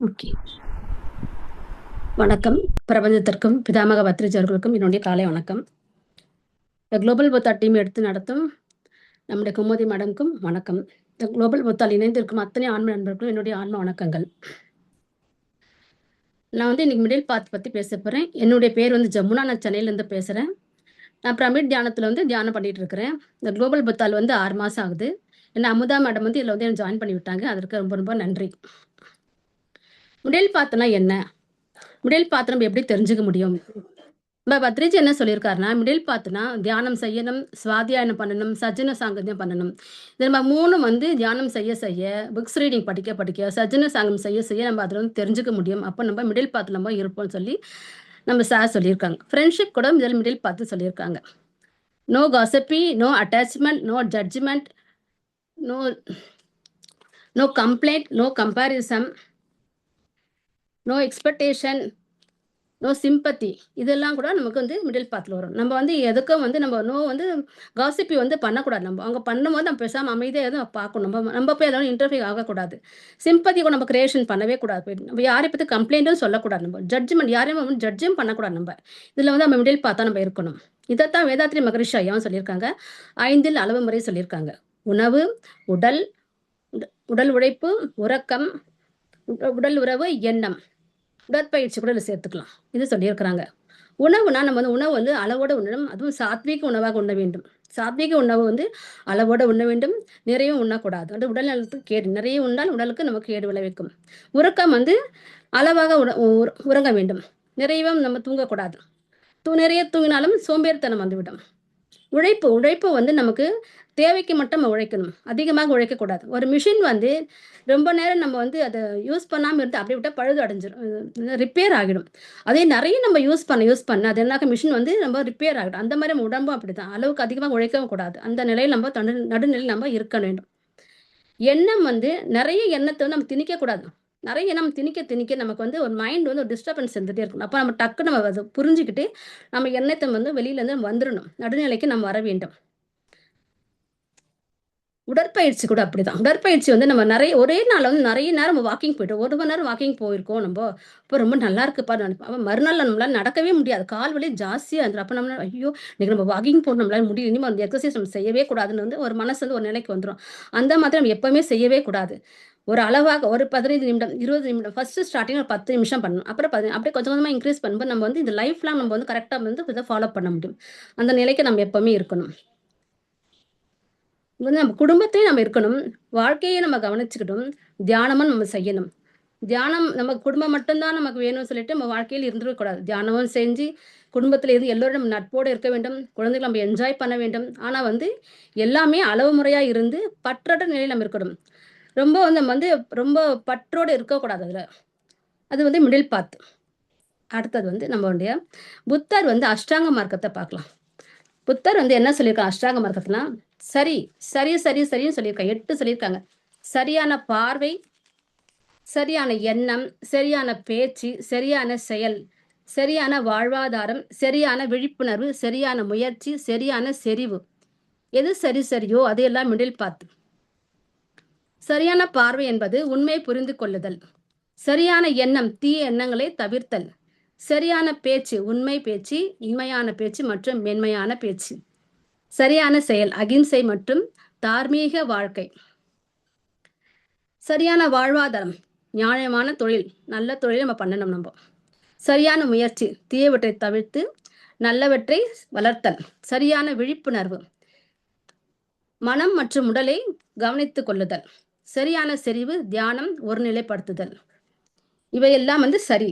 Okay. வணக்கம். பிரபஞ்சத்திற்கும் பிதாமக பத்ரிஜி அவர்களுக்கும் என்னுடைய காலை வணக்கம். இந்த குளோபல் புத்தா டீம் எடுத்து நடத்தும் நம்முடைய குமுதி மேடம்க்கும் வணக்கம். இந்த குளோபல் புத்தால் இணைந்திருக்கும் அத்தனை ஆன்ம நண்பர்களுக்கும் என்னுடைய ஆன்ம வணக்கங்கள். நான் வந்து இன்னைக்கு மிடில் பாத் பற்றி பேச போகிறேன். என்னுடைய பேர் வந்து ஜமுனா, நான் சென்னையிலேருந்து பேசுகிறேன். நான் பிரமிட் தியானத்தில் வந்து தியானம் பண்ணிட்டு இருக்கிறேன். இந்த குளோபல் புத்தால் வந்து 6 மாதம் ஆகுது. என்ன அமுதா மேடம் வந்து இதில் வந்து எனக்கு ஜாயின் பண்ணி விட்டாங்க. அதற்கு ரொம்ப ரொம்ப நன்றி. மிடில் பாத்னா என்ன? மிடில் பாத் நம்ம எப்படி தெரிஞ்சுக்க முடியும்? பத்ரிஜி என்ன சொல்லியிருக்காருன்னா, மிடில் பாத்னா தியானம் செய்யணும், சுவாத்தியாயனம் பண்ணணும், சஜ்ஜன சாங்கத்தியம் பண்ணணும். இது நம்ம 3 வந்து தியானம் செய்ய செய்ய, புக்ஸ் ரீடிங் படிக்க படிக்க, சஜ்ஜன சாங்கம் செய்ய செய்ய நம்ம அதில் வந்து தெரிஞ்சுக்க முடியும். அப்போ நம்ம மிடில் பாத்தில் நம்ம இருப்போம்னு சொல்லி நம்ம சார் சொல்லியிருக்காங்க. ஃப்ரெண்ட்ஷிப் கூட இதில் மிடில் பாத்து சொல்லியிருக்காங்க. No gossip, no attachment, no judgement, no no complaint, no comparison, no expectation, no sympathy. இதெல்லாம் கூட நமக்கு வந்து மிடில் பாத்தில் வரும். நம்ம வந்து எதுக்கும் வந்து நம்ம நோ வந்து காசிப்பி வந்து பண்ணக்கூடாது. நம்ம அவங்க பண்ணும்போது நம்ம பேசாமல் அமைதியாக எதுவும் பார்க்கணும். நம்ம போய் அதோட இன்டர்ஃபியூ ஆகக்கூடாது. சிம்பத்தி கூட நம்ம கிரியேஷன் பண்ணவே கூடாது. நம்ம யாரை பற்றி கம்ப்ளைண்ட்டும் சொல்லக்கூடாது. நம்ம ஜட்ஜ்மெண்ட் யாரையும் வந்து ஜட்ஜும் பண்ணக்கூடாது. நம்ம இதில் வந்து நம்ம மிடில் பார்த்தா நம்ம இருக்கணும். இதைத்தான் வேதாத்ரி மகரிஷி ஐயாவும் சொல்லியிருக்காங்க. 5 அளவு முறை சொல்லியிருக்காங்க. உணவு, உடல், உடல் உழைப்பு, உறக்கம், உடல் உறவு, எண்ணம், உடற்பயிற்சி கூட இதில் சேர்த்துக்கலாம். இது சொல்லியிருக்கிறாங்க. உணவுனா நம்ம வந்து உணவு வந்து அளவோட உண்ணணும். அதுவும் சாத்வீக உணவாக உண்ண வேண்டும். சாத்வீக உணவு வந்து அளவோட உண்ண வேண்டும். நிறைய உண்ணக்கூடாது. அது உடல் நலத்துக்கு கேடு. நிறைய உண்டால் உடலுக்கு நமக்கு கேடு விளைவிக்கும். உறக்கம் வந்து அளவாக உறங்க வேண்டும். நிறையவும் நம்ம தூங்கக்கூடாது. நிறைய தூங்கினாலும் சோம்பேறித்தனம் வந்துவிடும். உழைப்பு வந்து நமக்கு தேவைக்கு மட்டும் நம்ம உழைக்கணும். அதிகமாக உழைக்கக்கூடாது. ஒரு மிஷின் வந்து ரொம்ப நேரம் நம்ம வந்து அதை யூஸ் பண்ணாமல் இருந்து அப்படி விட்டால் பழுது அடைஞ்சிடும், ரிப்பேர் ஆகிடும். அதே நிறைய நம்ம யூஸ் பண்ண அது என்னாக்க மிஷின் வந்து நம்ம ரிப்பேர் ஆகிடும். அந்த மாதிரி நம்ம உடம்பும் அப்படிதான். அளவுக்கு அதிகமாக உழைக்கவும் கூடாது. அந்த நிலையில் நம்ம நடுநிலையில் நம்ம இருக்க வேண்டும். எண்ணம் வந்து நிறைய எண்ணத்தை வந்து நம்ம திணிக்கக்கூடாது. நிறைய எண்ணம் திணிக்க நமக்கு வந்து ஒரு மைண்ட் வந்து ஒரு டிஸ்டர்பன்ஸ் இருந்துகிட்டே இருக்கும். அப்போ நம்ம டக்கு நம்ம அதை புரிஞ்சுக்கிட்டு நம்ம எண்ணத்தை வந்து வெளியிலேருந்து வந்துடணும். நடுநிலைக்கு நம்ம வர வேண்டும். உடற்பயிற்சி கூட அப்படிதான். உடற்பயிற்சி வந்து நம்ம ஒரே நாள் வந்து நிறைய நேரம் வாக்கிங் போயிட்டோம். 1 மணி நேரம் வாக்கிங் போயிருக்கோம் நம்ம. இப்போ ரொம்ப நல்லா இருக்குப்பா நினைப்போம். அப்போ மறுநாள் நம்மளால நடக்கவே முடியாது. கால் வலி ஜாஸ்தியாக இருந்துடும். அப்போ நம்ம ஐயோ இன்னைக்கு நம்ம வாக்கிங் போகணும், நம்மளால முடியும், இனிமேல் அந்த எக்ஸசைஸ் நம்ம செய்யவே கூடாதுன்னு வந்து ஒரு மனசு வந்து ஒரு நிலைக்கு வந்துடும். அந்த மாதிரி நம்ம எப்பவுமே செய்யவே கூடாது. ஒரு அளவாக ஒரு 15 நிமிடம் 20 நிமிடம் ஃபர்ஸ்ட் ஸ்டார்டிங் ஒரு 10 நிமிஷம் பண்ணணும். அப்புறம் அப்படியே கொஞ்சம் கொஞ்சமாக இன்க்ரீஸ் பண்ணும்போது நம்ம வந்து இந்த லைஃப்லாம் நம்ம வந்து கரெக்டாக வந்து இதை ஃபாலோ பண்ண முடியும். அந்த நிலைக்கு நம்ம எப்பவுமே இருக்கணும். வந்து நம்ம குடும்பத்தையும் நம்ம இருக்கணும், வாழ்க்கையை நம்ம கவனிச்சுக்கிட்டும், தியானமும் நம்ம செய்யணும். தியானம் நம்ம குடும்பம் மட்டும்தான் நமக்கு வேணும்னு சொல்லிட்டு நம்ம வாழ்க்கையில் இருந்துடக்கூடாது. தியானமும் செஞ்சு குடும்பத்தில் இருந்து எல்லோரும் நம்ம நட்போடு இருக்க வேண்டும். குழந்தைகளை நம்ம என்ஜாய் பண்ண வேண்டும். ஆனால் வந்து எல்லாமே அளவு முறையாக இருந்து பற்றற்ற நிலையில் நம்ம இருக்கணும். ரொம்ப வந்து நம்ம வந்து ரொம்ப பற்றோடு இருக்கக்கூடாது. அது வந்து மிடில் பாத். அடுத்தது வந்து நம்மளுடைய புத்தர் வந்து அஷ்டாங்க மார்க்கத்தை பார்க்கலாம். புத்தர் வந்து என்ன சொல்லியிருக்காங்க அஷ்டாங்க மார்க்கத்துல? சரி சரி சரி சரின்னு சொல்லியிருக்காங்க. 8 சொல்லியிருக்காங்க. சரியான பார்வை, சரியான எண்ணம், சரியான பேச்சு, சரியான செயல், சரியான வாழ்வாதாரம், சரியான விழிப்புணர்வு, சரியான முயற்சி, சரியான செறிவு. எது சரியோ அதையெல்லாம் மிடில் பாத். சரியான பார்வை என்பது உண்மை புரிந்து கொள்ளுதல். சரியான எண்ணம் தீய எண்ணங்களை தவிர்த்தல். சரியான பேச்சு உண்மை பேச்சு, இன்மையான பேச்சு மற்றும் மென்மையான பேச்சு. சரியான செயல் அகிம்சை மற்றும் தார்மீக வாழ்க்கை. சரியான வாழ்வாதாரம் நியாயமான தொழில், நல்ல தொழில் நம்ம பண்ணணும். நம்ம சரியான முயற்சி தீயவற்றை தவிர்த்து நல்லவற்றை வளர்த்தல். சரியான விழிப்புணர்வு மனம் மற்றும் உடலை கவனித்துக் கொள்ளுதல். சரியான செறிவு தியானம் ஒருநிலைப்படுத்துதல். இவையெல்லாம் வந்து சரி.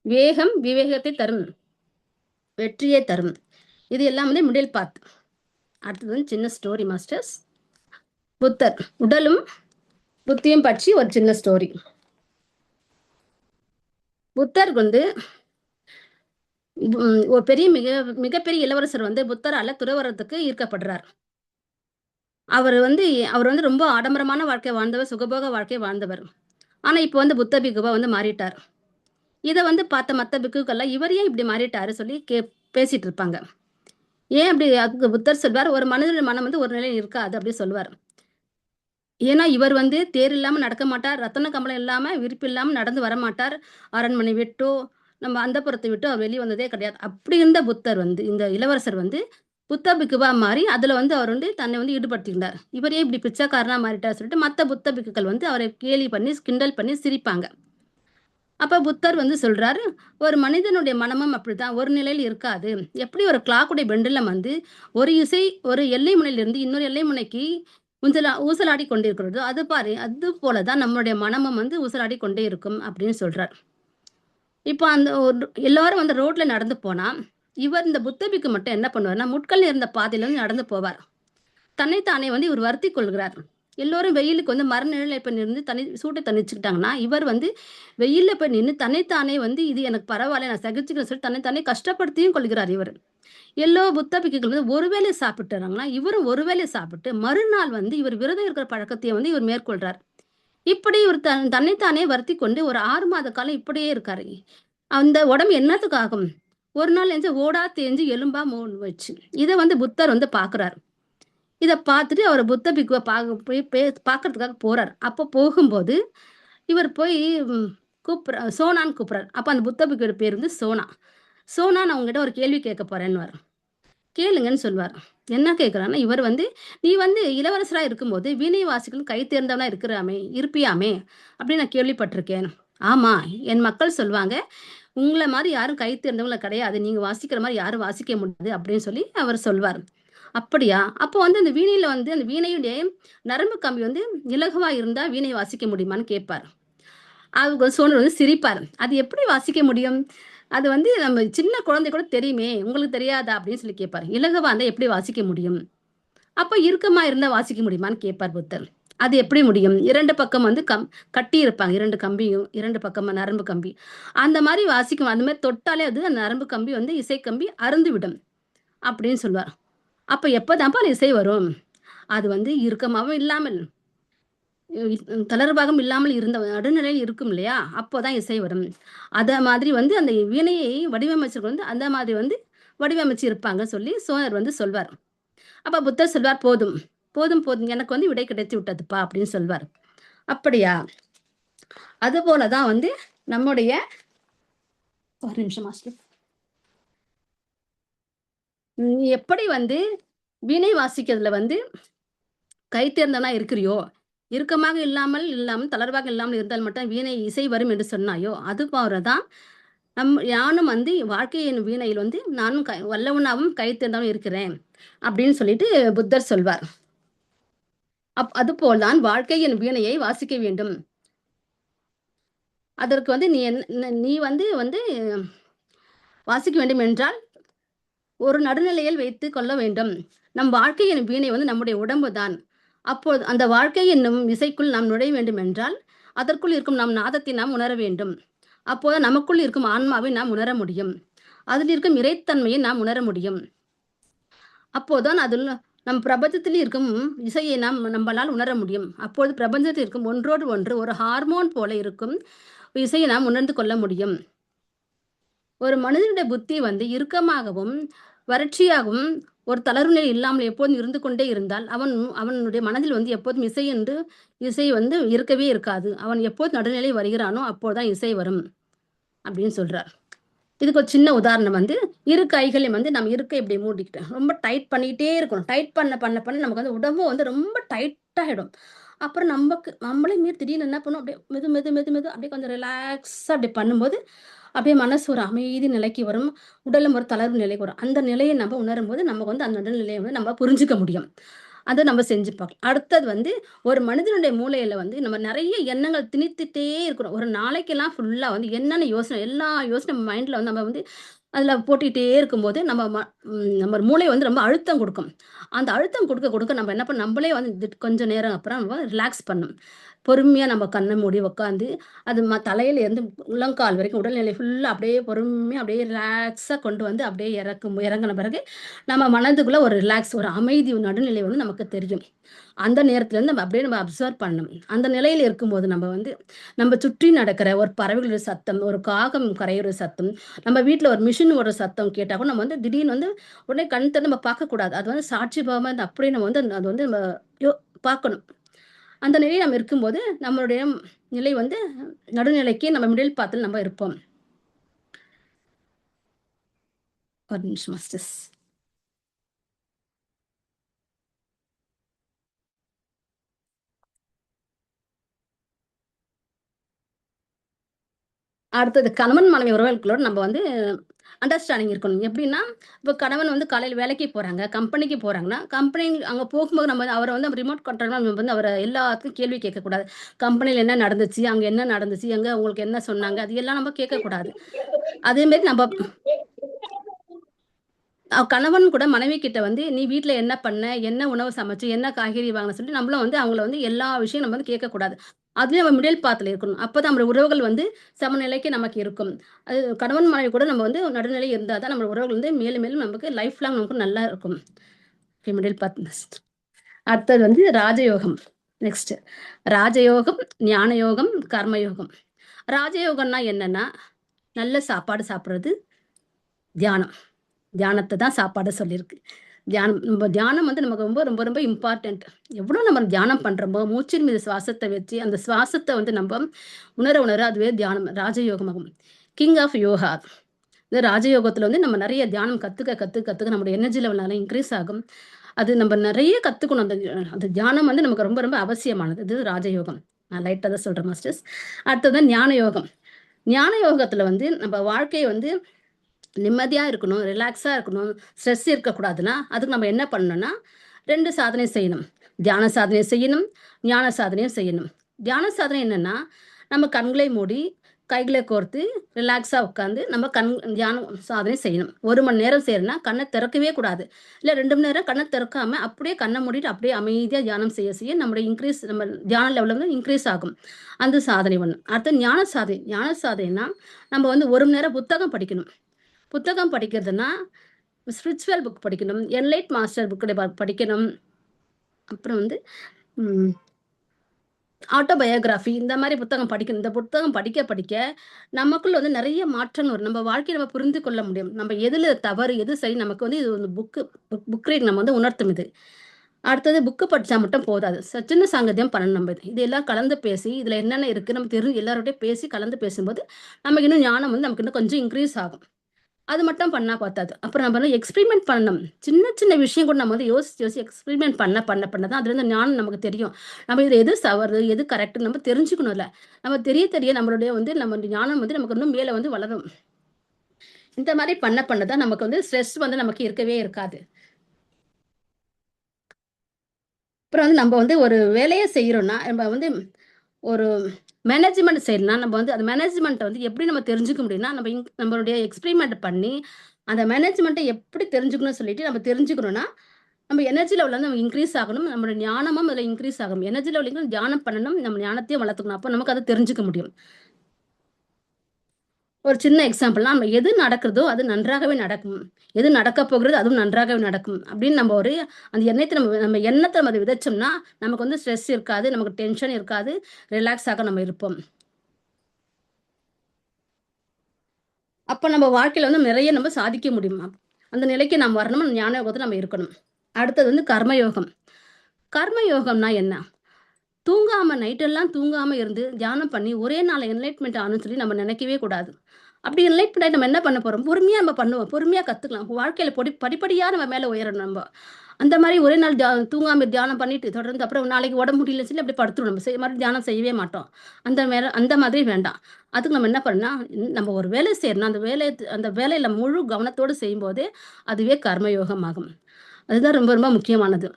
வேகம் விவேகத்தை தரும், வெற்றியை தரும். இது எல்லாம் வந்து மிடில் பாத். அடுத்தது வந்து சின்ன ஸ்டோரி மாஸ்டர்ஸ். புத்தர் உடலும் புத்தியும் பற்றி ஒரு சின்ன ஸ்டோரி. புத்தர் வந்து ஒரு மிகப்பெரிய இளவரசர் வந்து புத்தரால துறவரத்துக்கு ஈர்க்கப்படுறார். அவர் வந்து ரொம்ப ஆடம்பரமான வாழ்க்கை வாழ்ந்தவர், சுகபோக வாழ்க்கை வாழ்ந்தவர். ஆனா இப்ப வந்து புத்த பிக்குவா வந்து மாறிட்டார். இதை வந்து பார்த்த மற்ற பிக்குக்கெல்லாம் இவர் ஏன் இப்படி மாறிட்டாரு சொல்லி பேசிட்டு இருப்பாங்க. ஏன் அப்படி? அதுக்கு புத்தர் சொல்வார், ஒரு மனிதனுடைய மனம் வந்து ஒரு நிலையில் இருக்காது அப்படி சொல்லுவார். ஏன்னா இவர் வந்து தேர் இல்லாம நடக்க மாட்டார். ரத்தன கம்பளம் இல்லாம, விரிப்பு இல்லாம நடந்து வரமாட்டார். அரண்மனை விட்டோ, நம்ம அந்தப்புரத்தை விட்டோ அவர் வெளிய வந்ததே கிடையாது. அப்படி இருந்த புத்தர் வந்து இந்த இளவரசர் வந்து புத்த பிக்குவா மாறி, அதுல வந்து அவர் வந்து தன்னை வந்து ஈடுபடுத்திக்கிட்டார். இவர் ஏன் இப்படி பிச்சைக்காரனா மாறிட்டார் சொல்லிட்டு மத்த புத்த பிக்குகள் வந்து அவரை கேலி பண்ணி, கிண்டல் பண்ணி சிரிப்பாங்க. அப்ப புத்தர் வந்து சொல்றாரு, "ஒரு மனிதனுடைய மனமும் அப்படித்தான். ஒரு நிலையில இருக்காது. எப்படி ஒரு கிளாக்குடைய பெண்டுலம் வந்து ஒரு இசை ஒரு எல்லை முனையிலிருந்து இன்னொரு எல்லை முனைக்கு ஊசலாடிக் கொண்டிருக்கிறதோ, அது பாரு அது போல தான் நம்மளுடைய மனமும் வந்து ஊசலாடிக் கொண்டே இருக்கும்." அப்படின்னு சொல்றார். இப்ப அந்த எல்லாரும் வந்து ரோட்ல நடந்து போனா, இவர் இந்த புத்த பிக்கு மட்டும் என்ன பண்ணுவார்ன்னா, முட்கள் இருந்த பாதையில வந்து நடந்து போவார். தன்னைத்தானே வந்து இவர் வருத்திக் கொள்கிறார். எல்லோரும் வெயிலுக்கு வந்து மர நிழல்ல போய் நின்னு சூட்ட தணிச்சுக்கிட்டாங்கன்னா, இவர் வந்து வெயில்ல போய் நின்னு தன்னைத்தானே வந்து இது எனக்கு பரவால்ல, நான் சகிச்சுக்கிறேன்னு சொல்லி தன்னைத்தானே கஷ்டப்படுத்தியும் கொள்கிறார் இவரு. எல்லோ புத்த பிக்குகள் வந்து ஒரு வேளை சாப்பிட்டுறாங்கன்னா, இவரும் ஒரு வேளை சாப்பிட்டு, மறுநாள் வந்து இவர் விரதம் இருக்கிற பழக்கத்தையும் வந்து இவர் மேற்கொள்றார். இப்படி இவர் தன்னைத்தானே வருத்திக் கொண்டு ஒரு 6 மாத காலம் இப்படியே இருக்காரு. அந்த உடம்பு என்னத்துக்கு ஆகும்? ஒரு நாள் எந்திச்சு ஓடா தேஞ்சு எலும்பா வச்சு. இத வந்து புத்தர் வந்து பார்க்குறாரு. இத பார்த்துட்டு அவர் புத்த பிக்குவ போய் பார்க்கறதுக்காக போறார். அப்ப போகும்போது, இவர் போய் ம் சோனான்னு கூப்பிடுறார். அப்ப அந்த புத்த பிக்குவோட பேர் வந்து சோனா. சோனா நான் உங்ககிட்ட ஒரு கேள்வி கேட்க போறேன்னுவாரு. கேளுங்கன்னு சொல்லுவார். என்ன கேட்குறார்ன்னா, இவர் வந்து, "நீ வந்து இளவரசரா இருக்கும்போது வீணை வாசிக்கணும்னு கை தேர்ந்தவனா இருப்பியாமே அப்படின்னு நான் கேள்விப்பட்டிருக்கேன்." "ஆமா, என் மக்கள் சொல்வாங்க, உங்கள மாரி யாரும் கை தேர்ந்தவங்க கிடையாது. நீங்க வாசிக்கிற மாரி யாரும் வாசிக்க முடியாது." அப்படின்னு சொல்லி அவர் சொல்வார். "அப்படியா? அப்போ வந்து அந்த வீணையில வந்து அந்த வீணையுடைய நரம்பு கம்பி வந்து இலகுவா இருந்தா வீணை வாசிக்க முடியுமான்னு?" கேட்பார். அவங்க சோழர் வந்து சிரிப்பார். "அது எப்படி வாசிக்க முடியும்? அது வந்து நம்ம சின்ன குழந்தை கூட தெரியுமே! உங்களுக்கு தெரியாதா?" அப்படின்னு சொல்லி கேட்பார். "இலகுவா இருந்தா எப்படி வாசிக்க முடியும்?" "அப்ப இறுக்கமா இருந்தா வாசிக்க முடியுமான்னு?" கேட்பார் புத்தர். "அது எப்படி முடியும்? 2 பக்கம் வந்து கட்டி இருப்பாங்க. 2 கம்பியும் 2 பக்கமா நரம்பு கம்பி. அந்த மாரி வாசிக்கும். அந்த மாரி தொட்டாலே அது அந்த நரம்பு கம்பி வந்து இசைக்கம்பி அறுந்துவிடும்." அப்படின்னு சொல்வார். "அப்ப எப்பதான்ப்பா அந்த இசை வரும்?" "அது வந்து இறுக்கமாவும் இல்லாமல் தளர்வாகவும் இல்லாமல் இருந்த நடுநிலையில் இருக்கும் இல்லையா? அப்போதான் இசை வரும். அத மாதிரி வந்து அந்த வீணையை வடிவமைச்சவங்க வந்து அந்த மாதிரி வந்து வடிவமைச்சு இருப்பாங்க சொல்லி சோழர் வந்து சொல்வார். அப்ப புத்தர் சொல்வார், "போதும், போதும், போதும். எனக்கு வந்து விடை கிடைத்து விட்டதுப்பா" அப்படின்னு சொல்வார். அப்படியா? அதுபோல தான் வந்து நம்முடைய ஒரு நிமிஷம் மாஸ்டர். நீ எப்படி வந்து வீணை வாசிக்கிறதுல வந்து கை தேர்ந்தவனா இருக்கிறியோ, இறுக்கமாக இல்லாமல் தளர்வாக இல்லாமல் இருந்தால் மட்டும் வீணை இசை வரும் என்று சொன்னாயோ, அதுபோல தான் நானும் வந்து வாழ்க்கையின் வீணையில் வந்து நானும் வல்லவனாவும் கை தேர்ந்தவனும் இருக்கிறேன். அப்படின்னு சொல்லிட்டு புத்தர் சொல்வார். அதுபோல் தான் வாழ்க்கையின் வீணையை வாசிக்க வேண்டும். அதற்கு வந்து நீ வந்து வந்து வாசிக்க வேண்டும் என்றால், ஒரு நடுநிலையில் வைத்துக் கொள்ள வேண்டும். நம் வாழ்க்கையின் வீணை வந்து நம்முடைய உடம்பு தான். அப்போது அந்த வாழ்க்கை என்னும் இசைக்குள் நாம் நுழைய வேண்டும் என்றால், அதற்குள் இருக்கும் நம் நாதத்தை நாம் உணர வேண்டும். அப்போது நமக்குள் இருக்கும் ஆன்மாவை நாம் உணர முடியும். அதில் இருக்கும் இறைத்தன்மையை நாம் உணர முடியும். அப்போதான் அதில் நம் பிரபஞ்சத்தில் இருக்கும் இசையை நம்மளால் உணர முடியும். அப்பொழுது பிரபஞ்சத்தில் இருக்கும் ஒன்றோடு ஒன்று ஒரு ஹார்மோன் போல இருக்கும் இசையை நாம் உணர்ந்து கொள்ள முடியும். ஒரு மனிதனுடைய புத்தி வந்து இறுக்கமாகவும், வறட்சியாகவும், ஒரு தளர்வு நிலை இல்லாமல் எப்போதும் இருந்து கொண்டே இருந்தால், அவனுடைய மனதில் வந்து எப்போதும் இசை வந்து இருக்கவே இருக்காது. அவன் எப்போது நடுநிலை வருகிறானோ, அப்போதுதான் இசை வரும் அப்படின்னு சொல்றார். இதுக்கு ஒரு சின்ன உதாரணம் வந்து, இரு கைகளையும் வந்து நம்ம இருக்கை இப்படி மூடிக்கிட்டு, ரொம்ப டைட் பண்ணிக்கிட்டே இருக்கணும். டைட் பண்ண நமக்கு வந்து உடம்பு வந்து ரொம்ப டைட் ஆயிடும். அப்புறம் நம்மளே மீறி திடீர்னு என்ன பண்ணும், அப்படியே மெது அப்படியே கொஞ்சம் ரிலாக்ஸா அப்படி பண்ணும்போது, அப்படியே மனசு ஒரு அமைதி நிலைக்கு வரும். உடலும் ஒரு தளர்வு நிலைக்கு வரும். அந்த நிலையை நம்ம உணரும்போது, நமக்கு வந்து அந்த நடுநிலையை வந்து நம்ம புரிஞ்சுக்க முடியும். அத நம்ம செஞ்சு பார்க்கலாம். அடுத்தது வந்து ஒரு மனிதனுடைய மூளையில வந்து நம்ம நெறைய எண்ணங்கள் திணித்துட்டே இருக்கிறோம். ஒரு நாளைக்கெல்லாம் ஃபுல்லா வந்து என்னென்ன யோசனை, எல்லா யோசனை மைண்ட்ல வந்து நம்ம வந்து அதில போட்டுட்டே இருக்கும்போது, நம்ம மூளை வந்து ரொம்ப அழுத்தம் குடுக்கும். அந்த அழுத்தம் குடுக்க நம்ம என்ன நம்மளே வந்து கொஞ்ச நேரம் அப்புறம் நம்ம ரிலாக்ஸ் பண்ணணும். பொறுமையா நம்ம கண்ண மூடி உட்காந்து, அது தலையில இருந்து உள்ளங்கால் வரைக்கும் உடல்நிலை ஃபுல்லா அப்படியே பொறுமையா அப்படியே ரிலாக்ஸா கொண்டு வந்து அப்படியே இறங்குன பிறகு, நம்ம மனதுக்குள்ள ஒரு ரிலாக்ஸ், ஒரு அமைதி, ஒரு நடுநிலை வந்து நமக்கு தெரியும். அந்த நேரத்துல இருந்து நம்ம அப்சர்வ் பண்ணணும். அந்த நிலையில இருக்கும்போது நம்ம வந்து, நம்ம சுற்றி நடக்கிற ஒரு பறவைகளோட சத்தம், ஒரு காகம் கரையிற சத்தம், நம்ம வீட்ல ஒரு மிஷின் ஓடுற சத்தம் கேட்டா கூட நம்ம வந்து திடீர்னு வந்து உடனே கண் திறந்து நம்ம பார்க்கக்கூடாது. அது வந்து சாட்சி பாவமா இருந்து அப்படியே நம்ம வந்து அது வந்து நம்ம யோ பார்க்கணும். அந்த நிலையில் நம்ம இருக்கும்போது நம்மளுடைய நிலை வந்து நடுநிலைக்கு நம்ம மிடில் பாத்தில் நம்ம இருப்போம். ஒரு நிமிஷம் மாஸ்டர்ஸ். அடுத்தது கணவன் மனைவி உறவுகளோட நம்ம வந்து அண்டர்ஸ்டாண்டிங் இருக்கணும். எப்படின்னா, இப்போ கணவன் வந்து காலையில வேலைக்கு போறாங்க, கம்பெனிக்கு போறாங்கன்னா, கம்பெனி அங்க போகும்போது நம்ம அவர வந்து ரிமோட் கண்ட்ரோல்ல நம்ம வந்து அவர எல்லாத்துக்கும் கேள்வி கேட்கக்கூடாது. கம்பெனில என்ன நடந்துச்சு? அங்க என்ன நடந்துச்சு? எங்க உங்களுக்கு என்ன சொன்னாங்க? அது எல்லாம் நம்ம கேட்கக்கூடாது. அதேமாரி நம்ம கணவன் கூட மனைவி கிட்ட வந்து, "நீ வீட்ல என்ன பண்ண? என்ன உணவு சமைச்சு? என்ன காய்கறி வாங்குன?" சொல்லி நம்மளும் வந்து அவங்கள வந்து எல்லா விஷயம் நம்ம வந்து கேட்கக்கூடாது. அதுலயும் நம்ம மிடில் பாத்ல இருக்கணும். அப்பதான் நம்ம உறவுகள் வந்து சமநிலைக்கு நமக்கு இருக்கும். அது கணவன் மனைவி கூட நம்ம வந்து நடுநிலை இருந்தா தான் நம்ம உறவுகள் வந்து மேலும் மேலும் நமக்கு லைஃப் லாங் நமக்கு நல்லா இருக்கும். Okay, middle path best. அடுத்தது வந்து ராஜயோகம். நெக்ஸ்ட் ராஜயோகம், ஞான யோகம், கர்மயோகம். ராஜயோகம்னா என்னன்னா, நல்ல சாப்பாடு சாப்பிடுறது, தியானம். தியானத்த தான் சாப்பாடு சொல்லியிருக்கு. தியானம் நம்ம தியானம் வந்து நமக்கு ரொம்ப ரொம்ப ரொம்ப இம்பார்ட்டன்ட். எவ்வளோ நம்ம தியானம் பண்றோமோ, மூச்சின் மீது சுவாசத்த வச்சு, அந்த சுவாசத்த வந்து நம்ப உணர உணர அதுவே தியானம், ராஜயோகமாகும். King of yoga. இந்த ராஜயோகத்துல வந்து நம்ம நெறைய தியானம் கத்துக்க நம்முடைய எனர்ஜி லெவல் நல்லா இன்க்ரீஸ் ஆகும். அது நம்ம நெறைய கத்துக்கணும். அந்த தியானம் வந்து நமக்கு ரொம்ப ரொம்ப அவசியமானது. இது ராஜயோகம். நான் லைட்டா தான் சொல்றேன் மாஸ்டர்ஸ். அடுத்தது ஞான யோகம். ஞான யோகத்துல வந்து நம்ம வாழ்க்கைய வந்து நிம்மதியா இருக்கணும், ரிலாக்ஸா இருக்கணும், ஸ்ட்ரெஸ் இருக்கக்கூடாதுன்னா, அதுக்கு நம்ம என்ன பண்ணணும்னா, 2 சாதனை செய்யணும். தியான சாதனை செய்யணும், ஞான சாதனையும் செய்யணும். தியான சாதனை என்னன்னா, நம்ம கண்களை மூடி, கைகளை கோர்த்து, ரிலாக்ஸா உட்காந்து, நம்ம தியானம் சாதனை செய்யணும். 1 மணி நேரம் செய்யறோம்னா, கண்ண திறக்கவே கூடாது. இல்ல 2 மணி நேரம் கண்ண திறக்காம, அப்படியே கண்ண மூடிட்டு, அப்படியே அமைதியா தியானம் செய்ய செய்ய, நம்முடைய நம்ம தியான லெவல் வந்து இன்க்ரீஸ் ஆகும். அந்த சாதனை 1. அடுத்து ஞான சாதனை. ஞான சாதனைன்னா, நம்ம வந்து 1 மணி நேரம் புத்தகம் படிக்கணும். புத்தகம் படிக்கிறதுன்னா, ஸ்பிரிச்சுவல் புக் படிக்கணும். என்லைட் மாஸ்டர் புக் படிக்கணும். அப்புறம் வந்து ம் ஆட்டோபயோகிராஃபி இந்த மாரி புத்தகம் படிக்கணும். இந்த புத்தகம் படிக்க படிக்க நமக்குள்ள வந்து நெறைய மாற்றம் வரும். நம்ம வாழ்க்கைய நம்ம புரிந்து கொள்ள முடியும். நம்ம எதுல தவறு, எது சரி நமக்கு வந்து இது வந்து புக் ரீட் நம்ம வந்து உணர்த்தும் இது. அடுத்தது புக்கு படிச்சா மட்டும் போதாது. சின்ன சாங்கித்யம் பண்ணணும் நம்ம இது. இதெல்லாம் கலந்து பேசி, இதுல என்னென்ன இருக்கு நம்ம எல்லாரோடையும் பேசி கலந்து பேசும்போது, நமக்கு இன்னும் ஞானம் வந்து நமக்கு இன்னும் கொஞ்சம் இன்க்ரீஸ் ஆகும். அது மட்டும் பண்ணா பத்தாது. அப்புறம் நம்ம வந்து எக்ஸ்பெரிமெண்ட் பண்ணணும். சின்ன சின்ன விஷயம் கூட நம்ம வந்து யோசிச்சு யோசிச்சு எக்ஸ்பெரிமெண்ட் பண்ண தான் அதுலேருந்து ஞானம் நமக்கு தெரியும். நம்ம இதுல எது தவறு, எது கரெக்ட்ன்னு நம்ம தெரிஞ்சுக்கணும்ல. நம்ம தெரிய நம்மளுடைய வந்து நம்ம ஞானம் வந்து நமக்கு இன்னும் மேல வந்து வளரும். இந்த மாரி பண்ண தான் நமக்கு வந்து ஸ்ட்ரெஸ் வந்து நமக்கு இருக்கவே இருக்காது. அப்புறம் வந்து நம்ம வந்து ஒரு வேலைய செய்றோம்னா, நம்ம வந்து ஒரு மேனேஜ்மென்ட் செய்யணும்னா, நம்ம வந்து அந்த மேனேஜ்மென்ட்ட வந்து எப்படி நம்ம தெரிஞ்சுக்க முடியும்னா, நம்மளுடைய எக்ஸ்பெரிமென்ட் பண்ணி, அந்த மேனேஜ்மென்ட்ட எப்படி தெரிஞ்சுக்கணும்னு சொல்லிட்டு நம்ம தெரிஞ்சுக்கணும்னா, நம்ம எனர்ஜி லெவல் வந்து நம்ம இன்கிரீஸ் ஆகணும். நம்மளுடைய ஞானமும் அதுல இன்கிரீஸ் ஆகும். எனர்ஜி லெவல் தியானம் பண்ணணும். நம்ம ஞானத்தையும் வளர்த்துக்கணும். அப்ப நமக்கு அத தெரிஞ்சுக்க முடியும். ஒரு சின்ன எக்ஸாம்பிள்னா, நம்ம எது நடக்குதோ அது நன்றாகவே நடக்கும். எது நடக்கப் போகிறதோ அதுவும் நன்றாகவே நடக்கும். அப்படின்னு நம்ம அந்த எண்ணத்த நம்ம நம்ம எண்ணத்த நம்ம விதைச்சோம்னா, நமக்கு வந்து ஸ்ட்ரெஸ் இருக்காது. நமக்கு டென்ஷன் இருக்காது. ரிலாக்ஸாக நம்ம இருப்போம். அப்ப நம்ம வாழ்க்கையில வந்து நிறைய நம்ம சாதிக்க முடியுமா? அந்த நிலைக்கு நாம் வரணும். ஞான யோகத்துல நம்ம இருக்கணும். அடுத்தது வந்து கர்மயோகம். கர்மயோகம்னா என்ன? தூங்காம நைட்டெல்லாம் தூங்காம இருந்து தியானம் பண்ணி ஒரே நாள்ல என்லைட்மென்ட் ஆகணும்னு சொல்லி நம்ம நினைக்கவே கூடாது. அப்படி என்லைட்மென்ட் ஆயி நம்ம என்ன பண்ண போறோம்? பொறுமையா நம்ம பண்ணுவோம். பொறுமையா கத்துக்கலாம். வாழ்க்கையில படிப்படியா நம்ம மேல உயரணும் நம்ப. அந்த மாரி ஒரே நாள் தூங்காம தியானம் பண்ணிட்டு தொடர்ந்து அப்புறம் நாளைக்கு உடம்பு முடியலன்னு சொல்லி அப்படியே படுத்துருவோம். நம்ம மறுபடியும் தியானம் செய்யவே மாட்டோம். அந்த மாதிரி வேண்டாம். அதுக்கு நம்ம என்ன பண்ணணும்னா, நம்ம ஒரு வேலை செய்யறோம்னா, அந்த வேலையில முழு கவனத்தோடு செய்யும்போது, அதுவே கர்மயோகம் ஆகும். அதுதான் ரொம்ப ரொம்ப முக்கியமானது.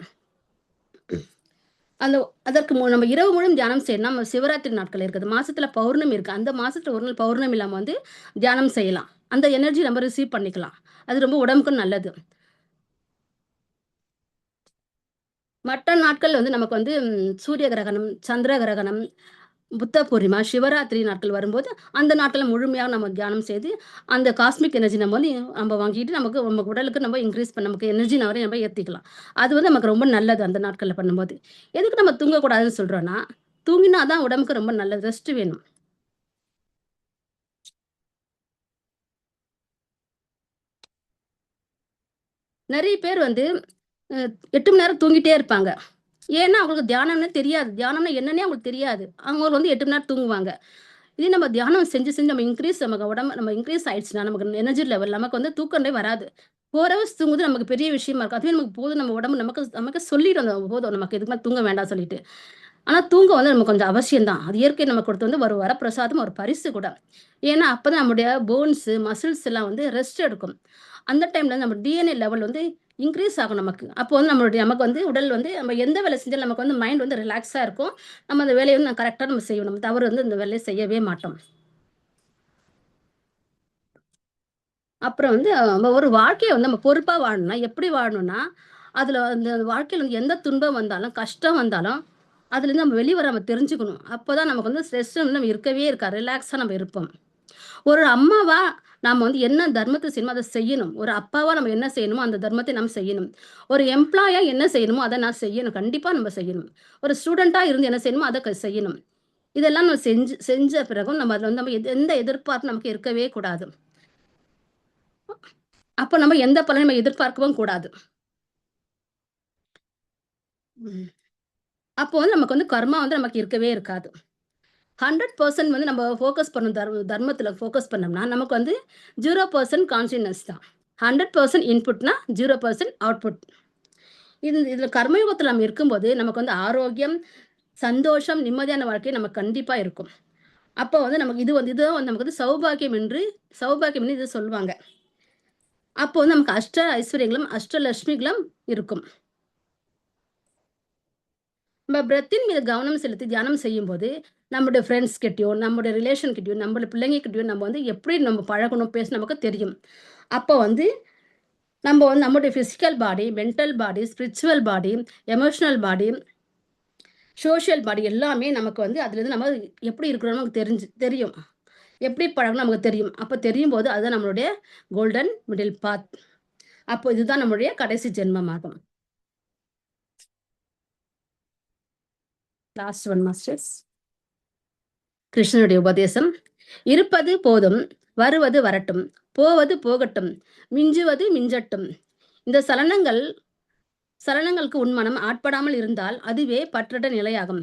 அந்த அதற்கு நம்ம இரவு முழுவதும் தியானம் செய்யணும்னா, நம்ம சிவராத்திரி நாட்கள் இருக்குது. மாசத்துல பௌர்ணமி இருக்கு. அந்த மாசத்துல ஒரு நாள் பௌர்ணமில நம்ம வந்து தியானம் செய்யலாம். அந்த எனர்ஜி நம்ம ரிசீவ் பண்ணிக்கலாம். அது ரொம்ப உடம்புக்கும் நல்லது. மற்ற நாட்கள் வந்து நமக்கு வந்து சூரிய கிரகணம், சந்திர கிரகணம், புத்த பூர்ணிமா, சிவராத்திரி நாட்கள் வரும்போது, அந்த நாட்கள்ல முழுமையா நம்ம தியானம் செய்து, அந்த காஸ்மிக் எனர்ஜி நம்ம வாங்கிட்டு நமக்கு உடலுக்கு நம்ம இன்கிரீஸ் நமக்கு எனர்ஜி லெவல நம்ம ஏத்திக்கலாம். அது வந்து நமக்கு ரொம்ப நல்லது அந்த நாட்கள்ல பண்ணும்போது. எதுக்கு நம்ம தூங்கக்கூடாதுன்னு சொல்றோம்னா, தூங்கினா தான் உடம்புக்கு ரொம்ப நல்லது. ரெஸ்ட் வேணும். நெறைய பேர் வந்து அ 8 மணி நேரம் தூங்கிட்டே இருப்பாங்க. ஏன்னா அவங்களுக்கு தியானம்னே தெரியாது. தியானம்னா என்னன்னே அவங்களுக்கு தெரியாது. அவங்க வந்து 8 மணி நேரம் தூங்குவாங்க. இதே நம்ம தியானம் செஞ்சு செஞ்சு நம்ம நமக்கு உடம்பு நம்ம இன்க்ரீஸ் ஆயிடுச்சுன்னா, நமக்கு எனர்ஜி லெவல் நமக்கு வந்து தூக்கமே வராது. 4 ஹவர்ஸ் தூங்குவது நமக்கு பெரிய விஷயமா இருக்கும். அதுவே நமக்கு போதும், நம்ம உடம்பு நமக்கு நமக்கு சொல்லிடும் போதும் நமக்கு இதுக்கு மேல தூங்க வேண்டாம் சொல்லிட்டு. ஆனா தூக்கம் வந்து நமக்கு கொஞ்சம் அவசியம் தான். அது இயற்கை நமக்கு கொடுத்து வந்து ஒரு வரப்பிரசாதம், ஒரு பரிசு கூட. ஏன்னா அப்பதான் நம்முடைய போன்ஸ், மசில்ஸ் எல்லாம் வந்து ரெஸ்ட் எடுக்கும். அந்த டைம்ல நம்ம டிஎன்ஏ லெவல் வந்து இன்க்ரீஸ் ஆகும் நமக்கு. அப்போ வந்து நமக்கு வந்து உடல் வந்து நம்ம எந்த வேலை செஞ்சாலும் நமக்கு வந்து மைண்ட் வந்து ரிலாக்ஸா இருக்கும். நம்ம அந்த வேலைய வந்து கரெக்ட்டா நம்ம செய்யணும். நம்ம தவறு வந்து இந்த வேலைய செய்யவே மாட்டோம். அப்புறம் வந்து நம்ம ஒரு வாழ்க்கைய வந்து நம்ம பொறுப்பா வாழணும்னா, எப்படி வாழணும்னா, அதுல அந்த வாழ்க்கையில வந்து எந்த துன்பம் வந்தாலும், கஷ்டம் வந்தாலும், அதுலேருந்து நம்ம வெளிய வர நம்ம தெரிஞ்சுக்கணும். அப்பதான் நமக்கு வந்து ஸ்ட்ரெஸ் வந்து நம்ம இருக்கவே இருக்காது. ரிலாக்ஸா நம்ம இருப்போம். ஒரு அம்மாவா நாம வந்து என்ன தர்மத்த செய்யணுமோ அத செய்யணும். ஒரு அப்பாவா நம்ம என்ன செய்யணுமோ அந்த தர்மத்தை நாம் செய்யணும். ஒரு எம்ப்ளாயா என்ன செய்யணுமோ அத நான் செய்யணும். கண்டிப்பா நம்ம செய்யணும். ஒரு ஸ்டூடெண்ட்டா இருந்து என்ன செய்யணுமோ அத செய்யணும். இதெல்லாம் நம்ம செஞ்ச பிறகும் நம்ம அதுல வந்து நம்ம எந்த எதிர்பார்ப்பும் நமக்கு இருக்கவே கூடாது. அப்ப நம்ம எந்த பலனையும் நம்ம எதிர்பார்க்கவும் கூடாது. ம். அப்போ வந்து நமக்கு வந்து கர்மா வந்து நமக்கு இருக்கவே இருக்காது. 100% வந்து நம்ம ஃபோக்கஸ் பண்ணணும் தர்மத்துல ஃபோக்கஸ் பண்ணோம்னா, நமக்கு வந்து 0% கான்ஷியஸ்னஸ் தான். 100% இன்புட்னா 0% அவுட்புட். இதுல கர்மயுகத்துல நம்ம இருக்கும்போது, நமக்கு வந்து ஆரோக்கியம், சந்தோஷம், நிம்மதியான வாழ்க்கை நமக்கு கண்டிப்பா இருக்கும். அப்போ வந்து நமக்கு இதுதான் வந்து நமக்கு வந்து சௌபாக்கியம்ன்னு இத சொல்லுவாங்க. அப்போ வந்து நமக்கு அஷ்ட ஐஸ்வர்யங்களும், அஷ்டலட்சுமிகளும் இருக்கும். நம்ம பிரெத்தின் மீது கவனம் செலுத்தி தியானம் செய்யும்போது, நம்முடைய ஃப்ரெண்ட்ஸ் கிட்டயும், நம்முடைய ரிலேஷன் கிட்டயும், நம்முடைய பிள்ளைங்ககிட்டயும் நம்ம வந்து எப்படி நம்ம பழகணும், பேசணும் நமக்கு தெரியும். அப்போ வந்து நம்ம வந்து நம்முடைய physical body, mental body, spiritual body, emotional body, social body எல்லாமே நமக்கு வந்து அதுலேருந்து நம்ம எப்படி இருக்கிறோம்னு நமக்கு தெரியும். எப்படி பழகணும் நமக்கு தெரியும். அப்ப தெரியும்போது அதுதான் நம்மளுடைய கோல்டன் மிடில் பாத். அப்போ இதுதான் நம்முடைய கடைசி ஜென்மமாகும். Last one masters. கிருஷ்ணனுடைய உபதேசம். இருப்பது போதும், வருவது வரட்டும், போவது போகட்டும், மிஞ்சுவது மிஞ்சட்டும். இந்த சலனங்களுக்கு உன் மனம் ஆட்படாமல் இருந்தால் அதுவே பற்றற்ற நிலையாகும்.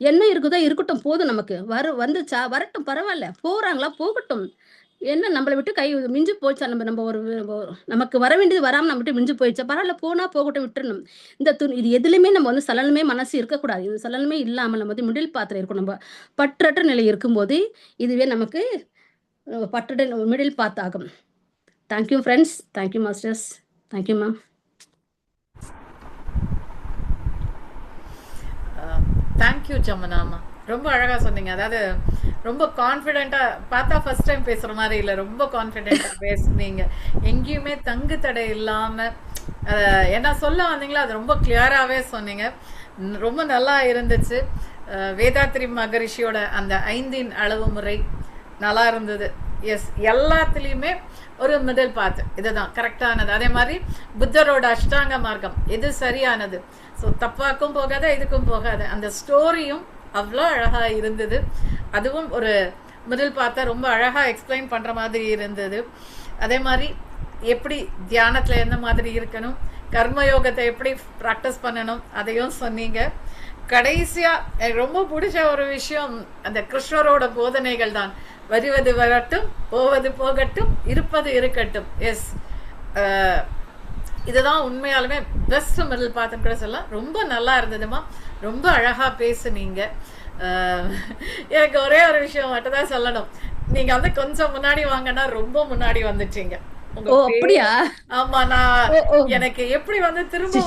என்ன இருக்குதோ இருக்கட்டும், போதும் நமக்கு. வந்துச்சா வரட்டும், பரவால்ல. போறாங்களா போகட்டும். என்ன நம்மள விட்டு மிஞ்சு போச்சா, நம்ம நமக்கு வர வேண்டியது வராம நம்ம விட்டு மிஞ்சு போயிடுச்சா, பரவால்ல போனா போகட்டும், விட்டுறணும். இது எதுலயுமே நம்ம வந்து சலனமே மனசு இருக்கக்கூடாது. இது சலனமே இல்லாம நம்ம வந்து மிடில் பாத்துல இருக்கணும். நம்ம பற்றற்ற நிலை இருக்கும்போது இதுவே நமக்கு பற்றற்ற மிடில் பாத் ஆகும். Thank you friends. Thank you masters. Thank you ma'am. Thank you ஜமுனாமா, ரொம்ப அழகா சொன்னீங்க. அதாவது ரொம்ப கான்ஃபிடென்ட்டா, பார்த்தா ஃபர்ஸ்ட் டைம் பேசுற மாதிரி இல்லை, ரொம்ப கான்ஃபிடென்ட்டா பேசுனீங்க. எங்கேயுமே தங்கு தடை இல்லாம என்ன சொல்ல வந்தீங்களோ அது ரொம்ப கிளியராகவே சொன்னீங்க. ரொம்ப நல்லா இருந்துச்சு. வேதாத்ரி மகரிஷியோட அந்த 5 அளவு முறை நல்லா இருந்தது. எஸ், எல்லாத்துலேயுமே ஒரு மிடில் பாத் இதுதான் கரெக்டானது. அதே மாதிரி புத்தரோட அஷ்டாங்க மார்க்கம் இது சரியானது. ஸோ தப்பாக்கும் போகாத, இதுக்கும் போகாத. அந்த ஸ்டோரியும் அவ்வளோ அழகா இருந்தது. அதுவும் ஒரு மிடில் பாத்தை ரொம்ப அழகா எக்ஸ்பிளைன் பண்ற மாதிரி இருந்தது. அதே மாதிரி எப்படி தியானத்துல எந்த மாதிரி இருக்கணும், கர்மயோகத்தை எப்படி ப்ராக்டிஸ் பண்ணணும் அதையும் சொன்னீங்க. கடைசியா எனக்கு ரொம்ப பிடிச்ச ஒரு விஷயம் அந்த கிருஷ்ணரோட போதனைகள் தான். வருவது வரட்டும், போவது போகட்டும், இருப்பது இருக்கட்டும். எஸ், இதுதான் உண்மையாலுமே பெஸ்ட் மிடில் பாத்துன்னு கூட சொல்லலாம். ரொம்ப நல்லா இருந்ததுமா, ரொம்ப அழகா பேசுனீங்க. எனக்கு ஒரே ஒரு விஷயம் மட்டும் தான் சொல்லணும். நீங்க வந்து கொஞ்சம் முன்னாடி வாங்கன்னா ரொம்ப முன்னாடி வந்துட்டீங்க. அப்படியா? ஆமா, நான் எனக்கு எப்படி வந்து திரும்ப